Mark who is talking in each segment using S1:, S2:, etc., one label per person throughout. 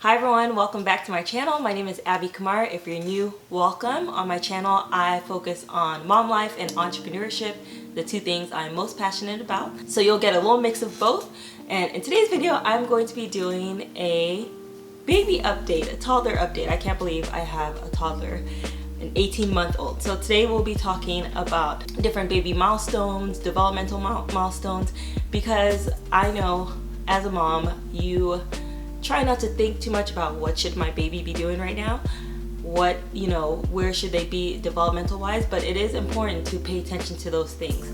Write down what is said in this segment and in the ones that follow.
S1: Hi everyone, welcome back to my channel. My name is Abie Kamar. If you're new, welcome. On my channel, I focus on mom life and entrepreneurship, the two things I'm most passionate about. So you'll get a little mix of both. And in today's video, I'm going to be doing a baby update, a toddler update. I can't believe I have a toddler, an 18-month-old. So today we'll be talking about different baby milestones, developmental milestones, because I know as a mom, you try not to think too much about what should my baby be doing right now, what, where should they be developmental wise, but it is important to pay attention to those things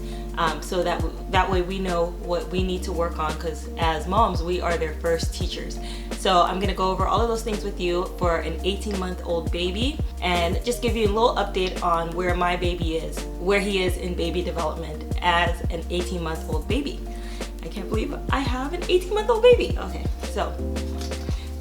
S1: so that way we know what we need to work on, because as moms, we are their first teachers. So I'm gonna go over all of those things with you for an 18-month-old baby and just give you a little update on where my baby is, where he is in baby development as an 18-month-old baby. I can't believe I have an 18-month-old baby. Okay, so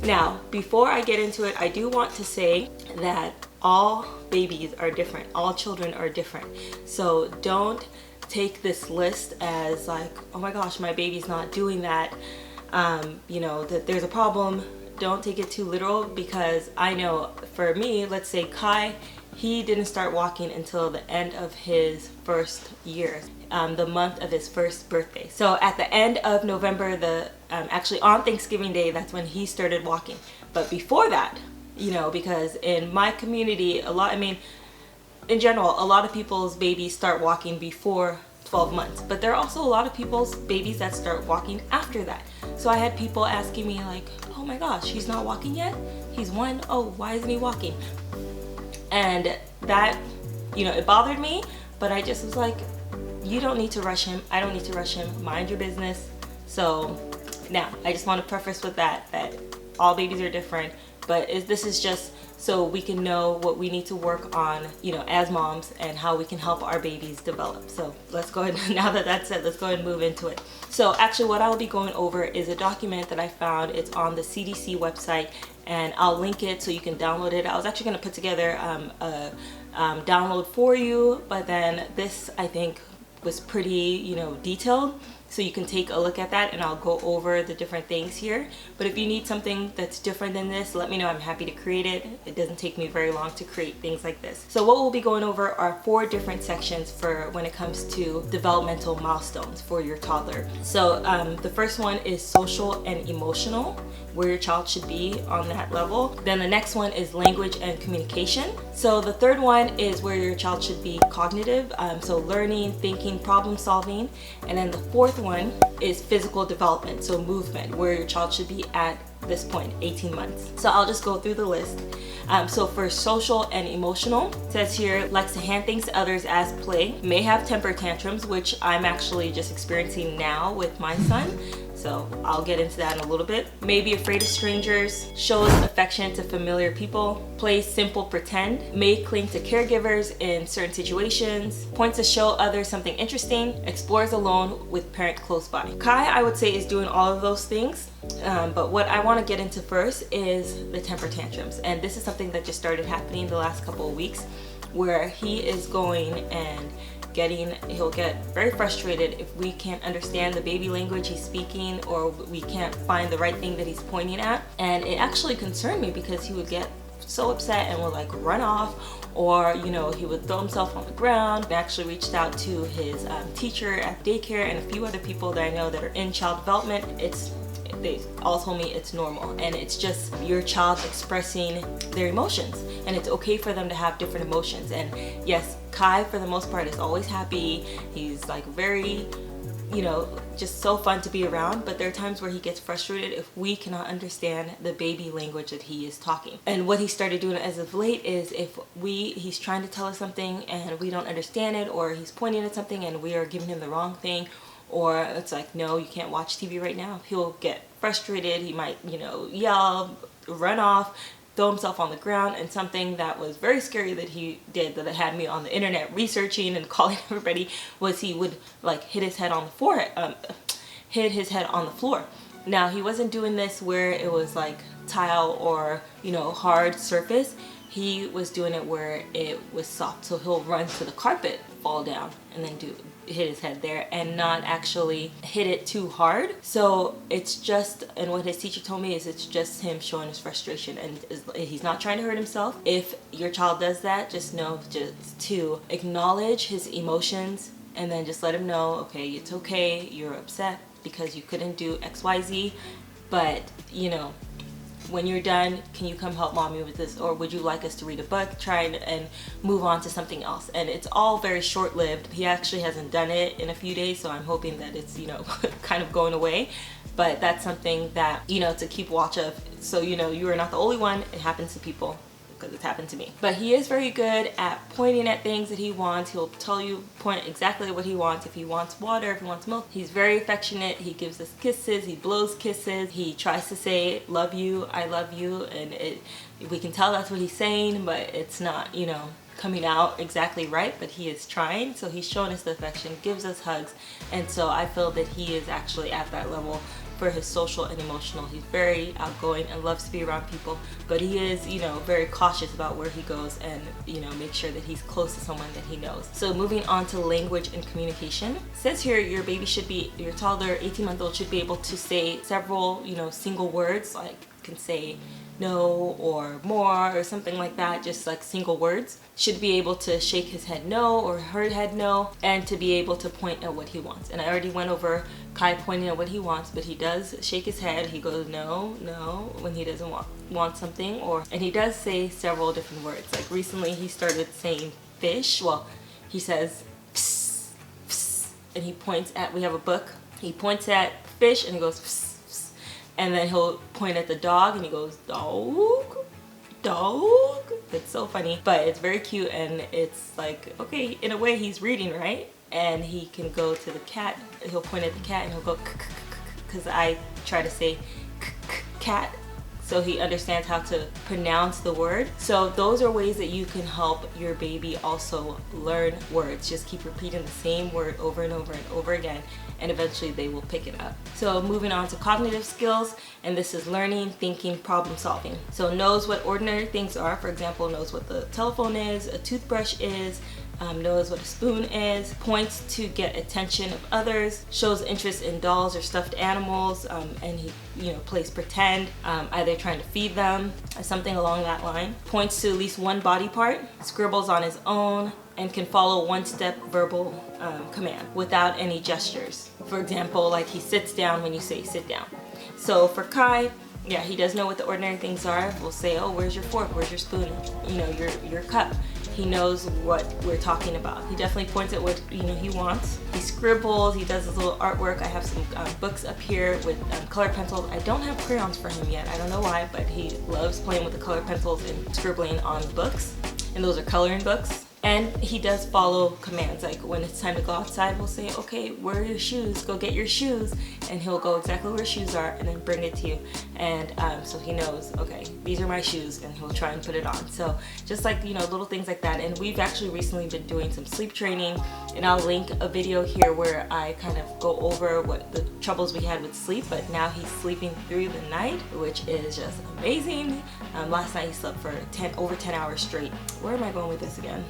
S1: now, before I get into it, I do want to say that all babies are different. All children are different. So don't take this list as like, oh my gosh, my baby's not doing that, that there's a problem. Don't take it too literal, because I know for me, let's say Kai, he didn't start walking until the end of his first year, the month of his first birthday. So at the end of November, actually on Thanksgiving Day, that's when he started walking. But before that, because in my community, in general, a lot of people's babies start walking before 12 months, but there are also a lot of people's babies that start walking after that. So I had people asking me like, oh my gosh, he's not walking yet? He's 1, oh, why isn't he walking? And that, it bothered me, but I just was like, you don't need to rush him. I don't need to rush him. Mind your business. So now I just want to preface with that all babies are different, but this is just so we can know what we need to work on, as moms, and how we can help our babies develop. So let's go ahead, now that that's said, let's go ahead and move into it. So actually what I'll be going over is a document that I found. It's on the CDC website, and I'll link it so you can download it. I was actually going to put together a download for you, but then this, I think, was pretty, detailed. So you can take a look at that, and I'll go over the different things here. But if you need something that's different than this, let me know. I'm happy to create it. It doesn't take me very long to create things like this. So what we'll be going over are 4 different sections for when it comes to developmental milestones for your toddler. So the first one is social and emotional, where your child should be on that level. Then the next one is language and communication. So the third one is where your child should be cognitive, so learning, thinking, problem solving. And then the fourth one is physical development, so movement, where your child should be at this point, 18 months. So I'll just go through the list. So for social and emotional, it says here, likes to hand things to others as play, may have temper tantrums, which I'm actually just experiencing now with my son. So I'll get into that in a little bit. May be afraid of strangers, shows affection to familiar people, plays simple pretend, may cling to caregivers in certain situations, points to show others something interesting, explores alone with parent close by. Kai, I would say, is doing all of those things. But what I want to get into first is the temper tantrums. And this is something that just started happening the last couple of weeks, where he is going and he'll get very frustrated if we can't understand the baby language he's speaking, or we can't find the right thing that he's pointing at. And it actually concerned me, because he would get so upset and would like run off, or he would throw himself on the ground. I actually reached out to his teacher at daycare and a few other people that I know that are in child development. They all told me it's normal, and it's just your child expressing their emotions, and it's okay for them to have different emotions. And yes, Kai for the most part is always happy. He's like very, just so fun to be around, but there are times where he gets frustrated if we cannot understand the baby language that he is talking. And what he started doing as of late is if he's trying to tell us something and we don't understand it, or he's pointing at something and we are giving him the wrong thing, or it's like, no, you can't watch TV right now, he'll get frustrated. He might, yell, run off, throw himself on the ground. And something that was very scary that he did, that had me on the internet researching and calling everybody, was he would like hit his head on the floor. Now, he wasn't doing this where it was like tile or, hard surface. He was doing it where it was soft, so he'll run to the carpet fall down and then hit his head there and not actually hit it too hard. So it's just, and what his teacher told me is it's just him showing his frustration, and he's not trying to hurt himself. If your child does that, just know just to acknowledge his emotions and then just let him know, okay, it's okay, you're upset because you couldn't do XYZ, but you know, when you're done, can you come help mommy with this, or would you like us to read a book, try and move on to something else. And it's all very short-lived. He actually hasn't done it in a few days, so I'm hoping that it's, you know, kind of going away. But that's something that, you know, to keep watch of, so you know you are not the only one. It happens to people, because it's happened to me. But he is very good at pointing at things that he wants. He'll tell you, point exactly what he wants. If he wants water, if he wants milk. He's very affectionate. He gives us kisses. He blows kisses. He tries to say, love you, I love you. And we can tell that's what he's saying, but it's not, you know, coming out exactly right, but he is trying. So he's showing us the affection, gives us hugs. And so I feel that he is actually at that level for his social and emotional. He's very outgoing and loves to be around people, but he is, you know, very cautious about where he goes and, you know, make sure that he's close to someone that he knows. So moving on to language and communication. It says here your baby should be, your toddler, 18-month-old should be able to say several, you know, single words, like can say no or more or something like that, just like single words. Should be able to shake his head no or her head no, and to be able to point at what he wants. And I already went over Kai pointing at what he wants, but he does shake his head. He goes no, no when he doesn't want something, and he does say several different words. Like recently he started saying fish. Well, he says psst, psst, and he points at, we have a book, he points at fish and he goes psst. And then he'll point at the dog and he goes, dog, dog. It's so funny, but it's very cute, and it's like, okay, in a way he's reading, right? And he can go to the cat, he'll point at the cat and he'll go, because I try to say cat, so he understands how to pronounce the word. So those are ways that you can help your baby also learn words. Just keep repeating the same word over and over and over again, and eventually they will pick it up. So moving on to cognitive skills, and this is learning, thinking, problem solving. So knows what ordinary things are. For example, knows what the telephone is, a toothbrush is, knows what a spoon is, points to get attention of others, shows interest in dolls or stuffed animals, and he, you know, plays pretend, either trying to feed them, or something along that line. Points to at least one body part, scribbles on his own, and can follow one-step verbal command without any gestures. For example, like he sits down when you say sit down. So for Kai, yeah, he does know what the ordinary things are. We'll say, oh, where's your fork? Where's your spoon? You know, your cup. He knows what we're talking about. He definitely points at what, you know, he wants. He scribbles, he does his little artwork. I have some books up here with colored pencils. I don't have crayons for him yet. I don't know why, but he loves playing with the colored pencils and scribbling on books. And those are coloring books. And he does follow commands. Like when it's time to go outside, we'll say, okay, where are your shoes? Go get your shoes. And he'll go exactly where shoes are and then bring it to you. And so he knows, okay, these are my shoes, and he'll try and put it on. So just like, you know, little things like that. And we've actually recently been doing some sleep training, and I'll link a video here where I kind of go over what the troubles we had with sleep, but now he's sleeping through the night, which is just amazing. Last night he slept for over 10 hours straight. Where am I going with this again?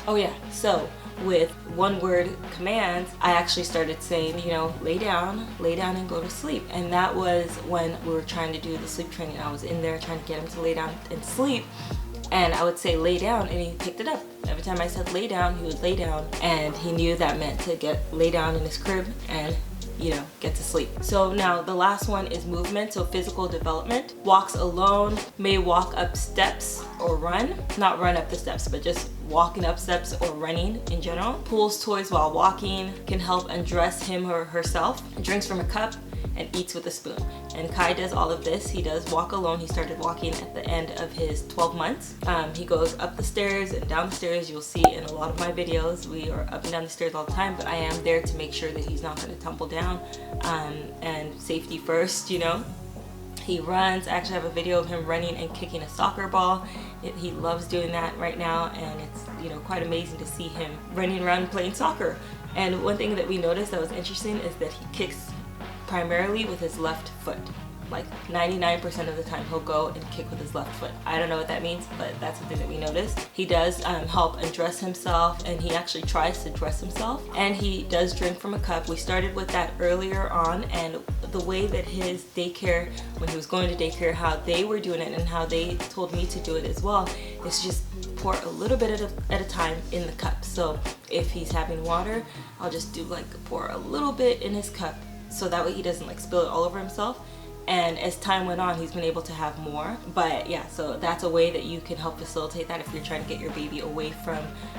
S1: Oh yeah, so with one word commands, I actually started saying, you know, lay down and go to sleep. And that was when we were trying to do the sleep training. I was in there trying to get him to lay down and sleep. And I would say lay down, and he picked it up. Every time I said lay down, he would lay down, and he knew that meant to lay down in his crib and, you know, get to sleep. So now the last one is movement, so physical development. Walks alone, may walk up steps or run. Not run up the steps, but just walking up steps or running in general. Pulls toys while walking, can help undress him or herself, drinks from a cup, and eats with a spoon. And Kai does all of this. He does walk alone. He started walking at the end of his 12 months. He goes up the stairs and down the stairs. You'll see in a lot of my videos, we are up and down the stairs all the time, but I am there to make sure that he's not gonna tumble down, and safety first, you know. He runs. I actually have a video of him running and kicking a soccer ball. He loves doing that right now, and it's, you know, quite amazing to see him running around playing soccer. And one thing that we noticed that was interesting is that he kicks primarily with his left foot. like 99% of the time he'll go and kick with his left foot. I don't know what that means, but that's something that we noticed. He does help undress himself, and he actually tries to dress himself, and he does drink from a cup. We started with that earlier on, and the way that his daycare, when he was going to daycare, how they were doing it and how they told me to do it as well, is just pour a little bit at a time in the cup. So if he's having water, I'll just do like pour a little bit in his cup, so that way he doesn't like spill it all over himself. And as time went on, he's been able to have more. But yeah, so that's a way that you can help facilitate that if you're trying to get your baby away from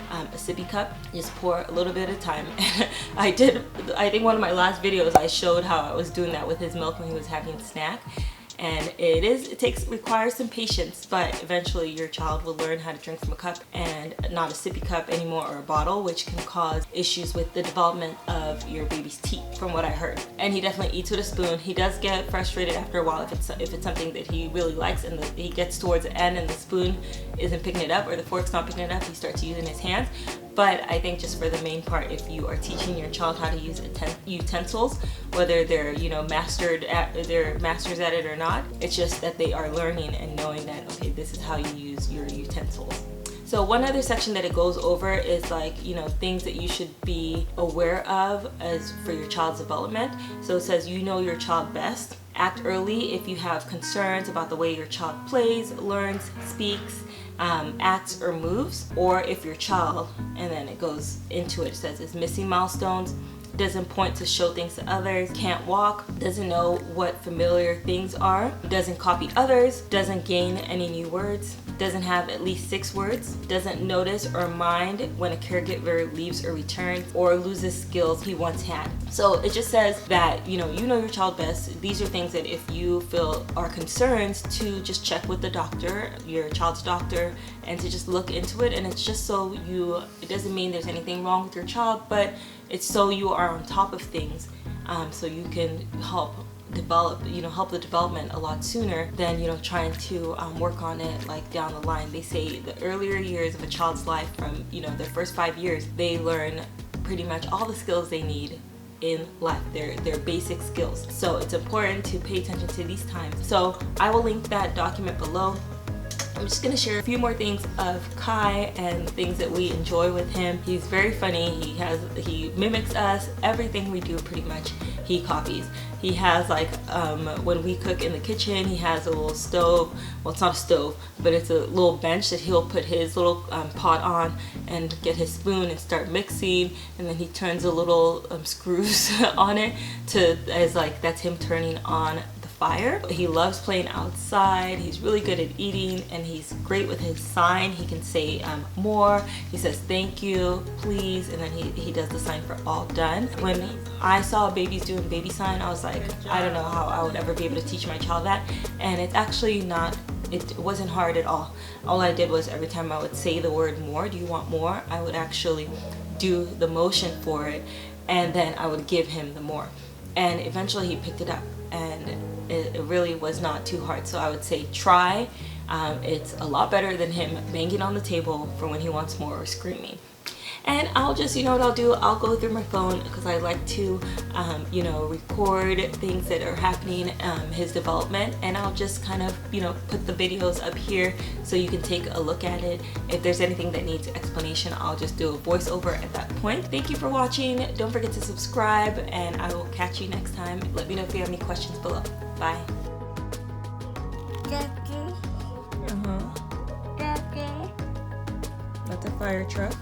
S1: a sippy cup. Just pour a little bit at a time. I think one of my last videos, I showed how I was doing that with his milk when he was having a snack. And it requires some patience, but eventually your child will learn how to drink from a cup and not a sippy cup anymore, or a bottle, which can cause issues with the development of your baby's teeth, from what I heard. And he definitely eats with a spoon. He does get frustrated after a while if it's something that he really likes, and he gets towards the end and the spoon isn't picking it up or the fork's not picking it up, he starts using his hands. But I think just for the main part, if you are teaching your child how to use utensils, whether they're masters at it or not, it's just that they are learning and knowing that, okay, this is how you use your utensils. So one other section that it goes over is like, things that you should be aware of as for your child's development. So it says, you know your child best. Act early if you have concerns about the way your child plays, learns, speaks, acts or moves, or if your child, and then it goes into it, says is missing milestones, doesn't point to show things to others, can't walk, doesn't know what familiar things are, doesn't copy others, doesn't gain any new words, doesn't have at least 6 words, doesn't notice or mind when a caregiver leaves or returns, or loses skills he once had. So it just says that you know your child best. These are things that if you feel are concerns, to just check with the doctor, your child's doctor, and to just look into it. And it's just so it doesn't mean there's anything wrong with your child, but it's so you are on top of things, so you can help the development a lot sooner than trying to work on it like down the line. They say the earlier years of a child's life, from their first 5 years, they learn pretty much all the skills they need in life, their basic skills. So it's important to pay attention to these times. So I will link that document below. I'm just gonna share a few more things of Kai and things that we enjoy with him. He's very funny. He mimics us. Everything we do pretty much he copies. He has like when we cook in the kitchen, he has a little stove. Well, it's not a stove, but it's a little bench that he'll put his little pot on and get his spoon and start mixing, and then he turns a little screws on it as like that's him turning on fire. He loves playing outside. He's really good at eating, and he's great with his sign. He can say more. He says thank you, please, and then he does the sign for all done. When I saw babies doing baby sign, I was like, I don't know how I would ever be able to teach my child that. And it's actually it wasn't hard at all. All I did was every time I would say the word more, do you want more, I would actually do the motion for it, and then I would give him the more. And eventually he picked it up, and it really was not too hard. So I would say try. It's a lot better than him banging on the table for when he wants more or screaming. And I'll just, what I'll do, I'll go through my phone because I like to, record things that are happening, his development, and I'll just kind of, put the videos up here so you can take a look at it. If there's anything that needs explanation, I'll just do a voiceover at that point. Thank you for watching. Don't forget to subscribe, and I will catch you next time. Let me know if you have any questions below. Bye.
S2: Daddy. Daddy.
S1: That's a fire truck.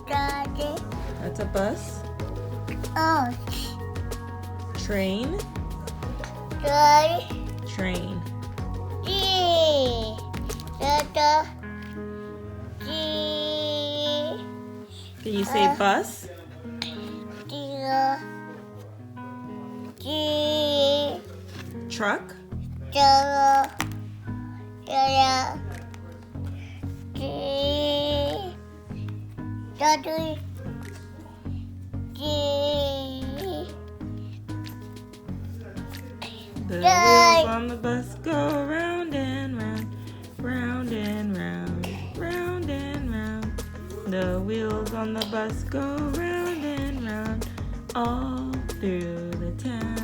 S2: Daddy.
S1: That's a bus.
S2: Oh.
S1: Train.
S2: Daddy.
S1: Train.
S2: G. Dada. G.
S1: Can you say bus?
S2: Dada. G.
S1: Truck.
S2: Dada. Dada. G. Daddy. G.
S1: The wheels on the bus go round and round, round and round, round and round. The wheels on the bus go round and round, all through the town.